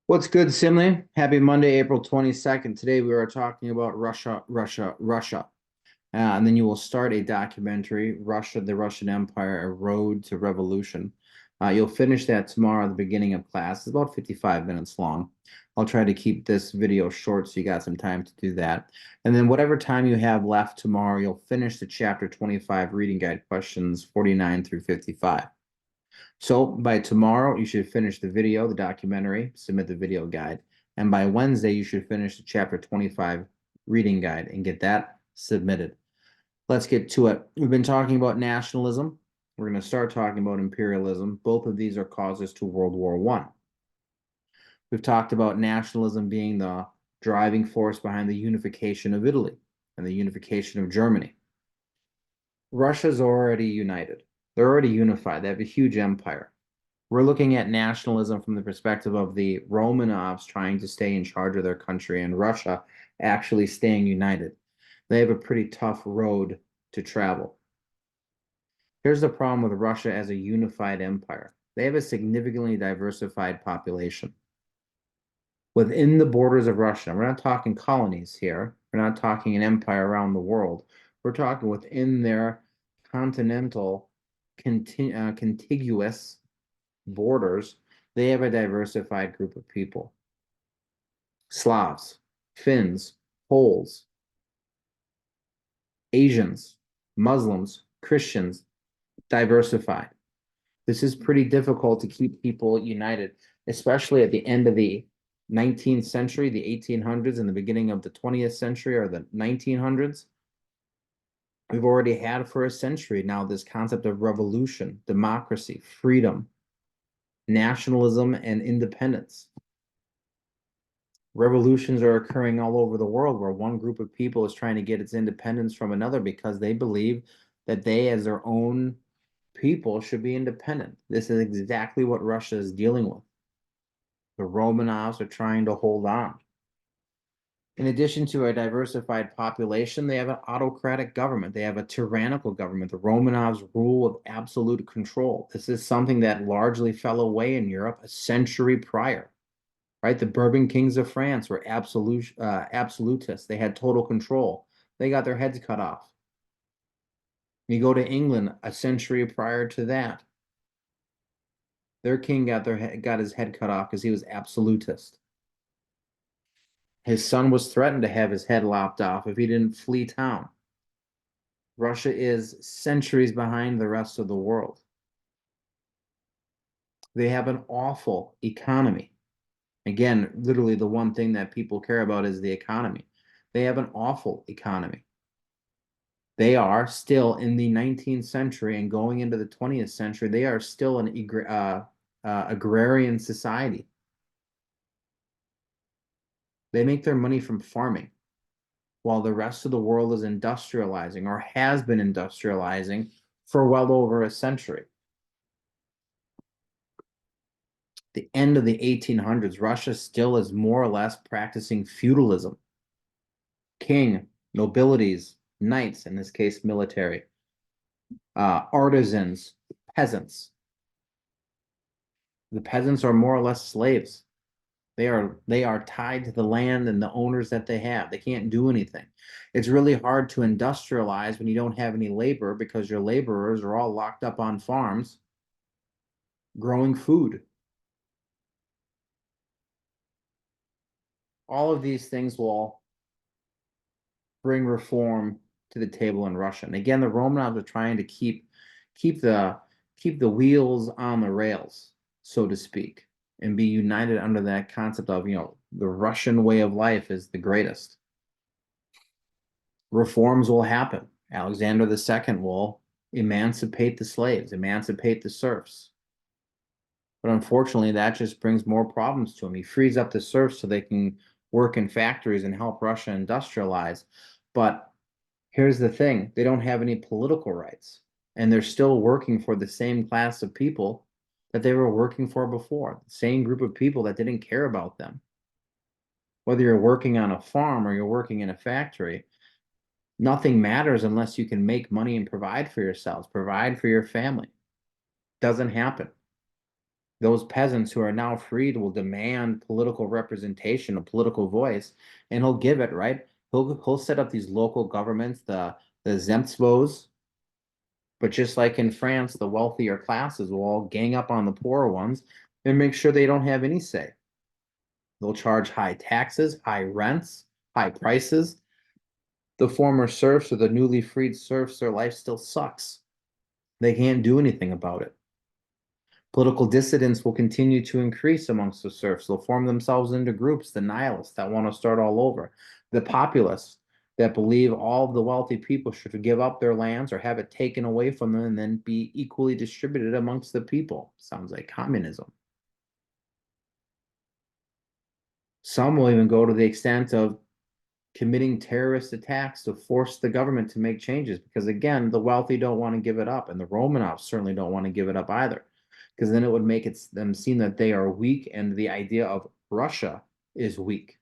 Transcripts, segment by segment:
What's good, Simley? Happy Monday, April 22nd. Today we are talking about Russia, Russia, Russia. And then you will start a documentary, Russia, the Russian Empire, A Road to Revolution. You'll finish that tomorrow at the beginning of class. It's about 55 minutes long. I'll try to keep this video short so you got some time to do that. And then whatever time you have left tomorrow, you'll finish the chapter 25 reading guide questions 49 through 55. So by tomorrow, you should finish the video, the documentary, submit the video guide. And by Wednesday, you should finish the chapter 25 reading guide and get that submitted. Let's get to it. We've been talking about nationalism. We're going to start talking about imperialism. Both of these are causes to World War I. We've talked about nationalism being the driving force behind the unification of Italy and the unification of Germany. Russia's already united. They're already unified. They have a huge empire. We're looking at nationalism from the perspective of the Romanovs trying to stay in charge of their country and Russia actually staying united. They have a pretty tough road to travel. Here's the problem with Russia as a unified empire. They have a significantly diversified population. Within the borders of Russia, we're not talking colonies here. We're not talking an empire around the world. We're talking within their continental, contiguous borders, they have a diversified group of people. Slavs, Finns, Poles, Asians, Muslims, Christians, diversified. This is pretty difficult to keep people united, especially at the end of the 19th century, the 1800s, and the beginning of the 20th century or the 1900s. We've already had for a century now this concept of revolution, democracy, freedom, nationalism, and independence. Revolutions are occurring all over the world where one group of people is trying to get its independence from another because they believe that they, as their own people, should be independent. This is exactly what Russia is dealing with. The Romanovs are trying to hold on. In addition to a diversified population, they have an autocratic government. They have a tyrannical government. The Romanovs rule with absolute control. This is something that largely fell away in Europe a century prior. Right? The Bourbon kings of France were absolutists. They had total control. They got their heads cut off. You go to England a century prior to that. Their king got his head cut off because he was absolutist. His son was threatened to have his head lopped off if he didn't flee town. Russia is centuries behind the rest of the world. They have an awful economy. Again, literally the one thing that people care about is the economy. They have an awful economy. They are still in the 19th century and going into the 20th century, they are still an agrarian society. They make their money from farming while the rest of the world is industrializing or has been industrializing for well over a century. The end of the 1800s, Russia still is more or less practicing feudalism. King, nobilities, knights, in this case, military, artisans, peasants. The peasants are more or less slaves. They are tied to the land and the owners that they have. They can't do anything. It's really hard to industrialize when you don't have any labor because your laborers are all locked up on farms growing food. All of these things will bring reform to the table in Russia. And again, the Romanovs are trying to keep the wheels on the rails, so to speak, and be united under that concept of, the Russian way of life is the greatest. Reforms will happen. Alexander II will emancipate the slaves, emancipate the serfs. But unfortunately, that just brings more problems to him. He frees up the serfs so they can work in factories and help Russia industrialize. But here's the thing, they don't have any political rights. And they're still working for the same class of people that they were working for before, the same group of people that didn't care about them. Whether you're working on a farm or you're working in a factory, nothing matters unless you can make money and provide for yourselves, provide for your family. Doesn't happen. Those peasants who are now freed will demand political representation, a political voice, and he'll give it, right? He'll set up these local governments, the Zemstvos, but just like in France, the wealthier classes will all gang up on the poorer ones and make sure they don't have any say. They'll charge high taxes, high rents, high prices. The former serfs or the newly freed serfs, their life still sucks. They can't do anything about it. Political dissidents will continue to increase amongst the serfs. They'll form themselves into groups, the nihilists that want to start all over, the populists that believe all of the wealthy people should give up their lands or have it taken away from them and then be equally distributed amongst the people. Sounds like communism. Some will even go to the extent of committing terrorist attacks to force the government to make changes because, again, the wealthy don't want to give it up, and the Romanovs certainly don't want to give it up either, because then it would make them seem that they are weak, and the idea of Russia is weak.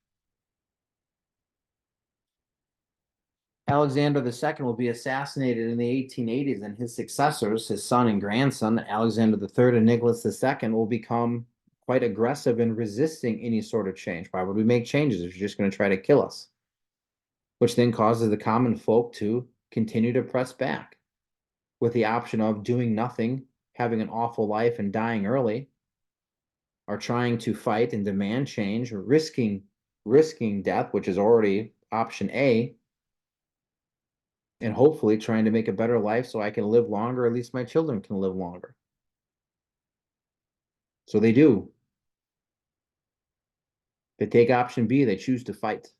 Alexander II will be assassinated in the 1880s, and his successors, his son and grandson, Alexander III and Nicholas II, will become quite aggressive in resisting any sort of change. Why would we make changes if you're just going to try to kill us? Which then causes the common folk to continue to press back with the option of doing nothing, having an awful life, and dying early, or trying to fight and demand change, or risking death, which is already option A, and hopefully trying to make a better life so I can live longer, or at least my children can live longer. So they do. They take option B, they choose to fight.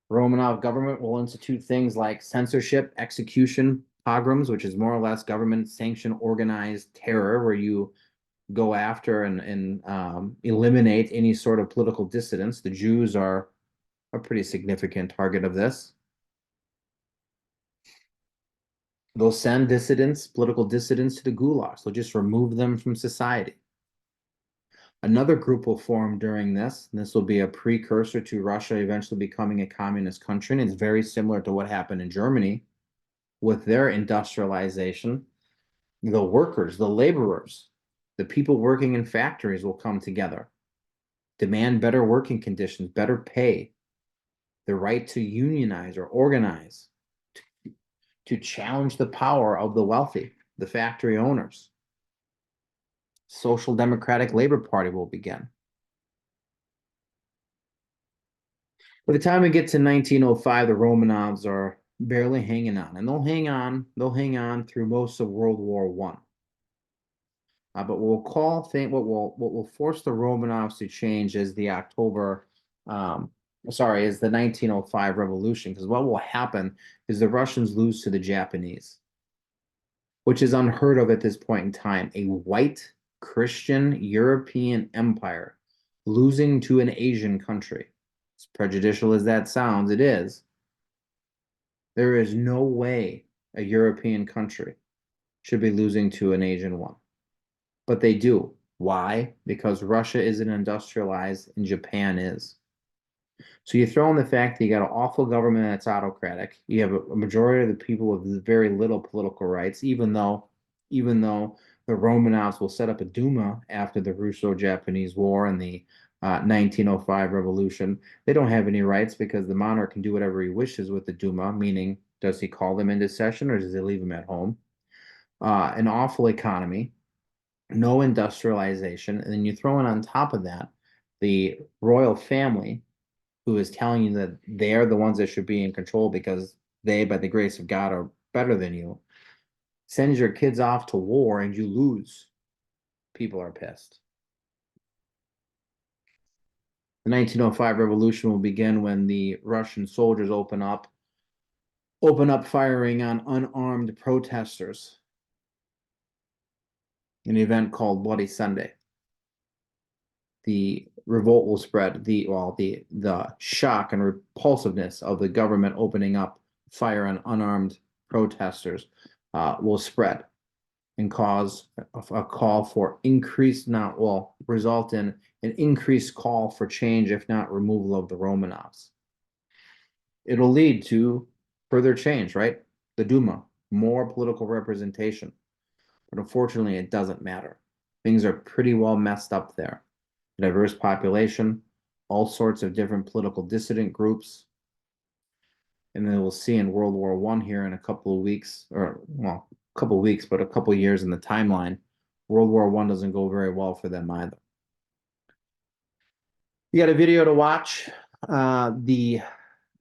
Romanov government will institute things like censorship, execution, pogroms, which is more or less government sanctioned organized terror where you go after and eliminate any sort of political dissidents. The Jews are a pretty significant target of this. They'll send dissidents, political dissidents, to the gulags. They'll just remove them from society. Another group will form during this, and this will be a precursor to Russia eventually becoming a communist country, and it's very similar to what happened in Germany with their industrialization. The workers, the laborers, the people working in factories will come together, demand better working conditions, better pay, the right to unionize or organize, to challenge the power of the wealthy, the factory owners. Social Democratic Labor Party will begin. By the time we get to 1905, the Romanovs are barely hanging on, and they'll hang on through most of World War I. But what will force the Romanovs to change is the is the 1905 revolution, because what will happen is the Russians lose to the Japanese, which is unheard of at this point in time. A white Christian European empire losing to an Asian country. As prejudicial as that sounds, it is. There is no way a European country should be losing to an Asian one. But they do. Why? Because Russia isn't industrialized and Japan is. So you throw in the fact that you got an awful government that's autocratic. You have a majority of the people with very little political rights, even though the Romanovs will set up a Duma after the Russo-Japanese War and the 1905 revolution. They don't have any rights because the monarch can do whatever he wishes with the Duma, meaning does he call them into session or does he leave them at home? An awful economy, no industrialization, and then you throw in on top of that the royal family who is telling you that they're the ones that should be in control because they, by the grace of God, are better than you. Send your kids off to war and you lose. People are pissed. The 1905 revolution will begin when the Russian soldiers open up firing on unarmed protesters. An event called Bloody Sunday. The revolt will spread. The shock and repulsiveness of the government opening up fire on unarmed protesters will spread and cause a call for result in an increased call for change, if not removal of the Romanovs. It'll lead to further change, right? The Duma, more political representation. But unfortunately, it doesn't matter Things are pretty well messed up there. Diverse population, all sorts of different political dissident groups. And then we'll see in World War I here in a couple of weeks, or well, a couple of weeks, but a couple of years in the timeline. World War I doesn't go very well for them either. You got a video to watch. The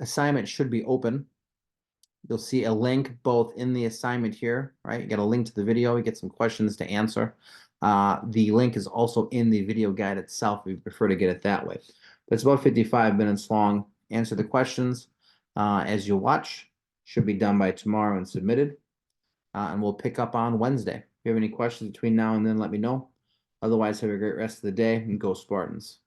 assignment should be open. You'll see a link both in the assignment here, right? You get a link to the video, you get some questions to answer. The link is also in the video guide itself if you prefer to get it that way. But it's about 55 minutes long. Answer the questions as you watch. Should be done by tomorrow and submitted. And we'll pick up on Wednesday. If you have any questions between now and then, let me know. Otherwise, have a great rest of the day and go Spartans.